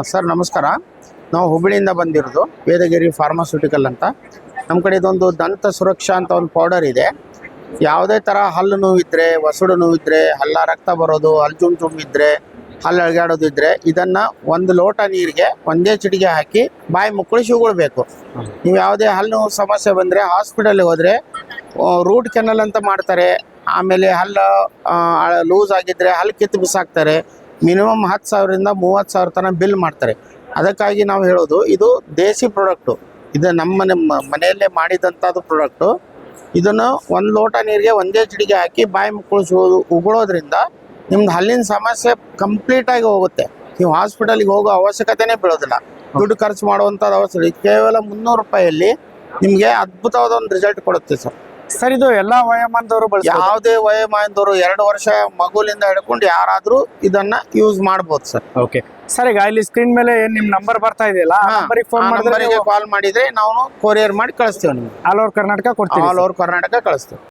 Sir ನಮಸ್ಕಾರ. ನಾವು ಹುಬ್ಬಳ್ಳಿಯಿಂದ ಬಂದಿರೋದು, ವೇದಗಿರಿ ಫಾರ್ಮಾಸ್ಯೂಟಿಕಲ್ ಅಂತ. ನಮ್ಮ ಕಡೆ ಇದೊಂದು ದಂತ ಸುರಕ್ಷಾ ಅಂತ ಒಂದು ಪೌಡರ್ ಇದೆ. ಯಾವುದೇ ಥರ ಹಲ್ಲು ನೋವಿದ್ರೆ, ವಸಡು ನೋವಿದ್ರೆ, ಹಲ್ಲ ರಕ್ತ ಬರೋದು, ಹಲ್ಲು ಜುಮ್ ಇದ್ದರೆ, ಹಲ್ಲು ಅಳಗಾಡೋದು ಇದ್ದರೆ, ಇದನ್ನು ಒಂದು ಲೋಟ ನೀರಿಗೆ ಒಂದೇ ಚಿಟಿಕೆ ಹಾಕಿ ಬಾಯಿ ಮುಕ್ಕಳಿಸಿ ಉಗುಳ್ಬೇಕು. ನೀವು ಯಾವುದೇ ಹಲ್ಲು ನೋವು ಸಮಸ್ಯೆ ಬಂದರೆ ಹಾಸ್ಪಿಟಲ್ಗೆ ಹೋದರೆ ರೂಟ್ ಕೆನಲ್ ಅಂತ ಮಾಡ್ತಾರೆ. ಆಮೇಲೆ ಹಲ್ಲು ಲೂಸ್ ಆಗಿದ್ದರೆ ಹಲ್ಲು ಕಿತ್ತು ಬಿಸಾಕ್ತಾರೆ. ಮಿನಿಮಮ್ 10,000ರಿಂದ 30,000 ತನಕ ಬಿಲ್ ಮಾಡ್ತಾರೆ. ಅದಕ್ಕಾಗಿ ನಾವು ಹೇಳೋದು, ಇದು ದೇಸಿ ಪ್ರಾಡಕ್ಟು. ಇದು ನಮ್ಮ ಮನೆಯಲ್ಲೇ ಮಾಡಿದಂಥದ್ದು ಪ್ರಾಡಕ್ಟು. ಇದನ್ನು ಒಂದು ಲೋಟ ನೀರಿಗೆ ಒಂದೇ ಚಿಟಿಕೆ ಹಾಕಿ ಬಾಯಿ ಮುಕ್ಕಳಿಸೋದು ಉಗುಳೋದ್ರಿಂದ ನಿಮ್ದು ಹಲ್ಲಿನ ಸಮಸ್ಯೆ ಕಂಪ್ಲೀಟಾಗಿ ಹೋಗುತ್ತೆ. ನೀವು ಹಾಸ್ಪಿಟಲ್ಗೆ ಹೋಗೋ ಅವಶ್ಯಕತೆನೇ ಬೀಳೋದಿಲ್ಲ, ದುಡ್ಡು ಖರ್ಚು ಮಾಡುವಂಥದ್ದು ಅವಶ್ಯ. ಕೇವಲ 300 ರೂಪಾಯಿಯಲ್ಲಿ ನಿಮಗೆ ಅದ್ಭುತವಾದ ಒಂದು ರಿಸಲ್ಟ್ ಕೊಡುತ್ತೆ ಸರ್. ಸರ್, ಇದು ಎಲ್ಲಾ ವಯೋಮಾನದವರು ಯಾವುದೇ ವಯೋಮಾನದವರು 2 ವರ್ಷ ಮಗುಲಿಂದ ಹಿಡ್ಕೊಂಡು ಯಾರಾದ್ರೂ ಇದನ್ನ ಯೂಸ್ ಮಾಡಬಹುದು ಸರ್. ಓಕೆ ಸರ್, ಈಗ ಇಲ್ಲಿ ಸ್ಕ್ರೀನ್ ಮೇಲೆ ನಿಮ್ ನಂಬರ್ ಬರ್ತಾ ಇದೆಯಲ್ಲ, ಫೋನ್ ಮಾಡಿದ್ರೆ ಕಾಲ್ ಮಾಡಿದ್ರೆ ನಾವು ಕೊರಿಯರ್ ಮಾಡಿ ಕಳಿಸ್ತೇವೆ. ನಿಮ್ಗೆ ಆಲ್ ಓವರ್ ಕರ್ನಾಟಕ ಕೊಡ್ತೀವಿ. ಆಲ್ ಓವರ್ ಕರ್ನಾಟಕ ಕಳಿಸ್ತೇವೆ.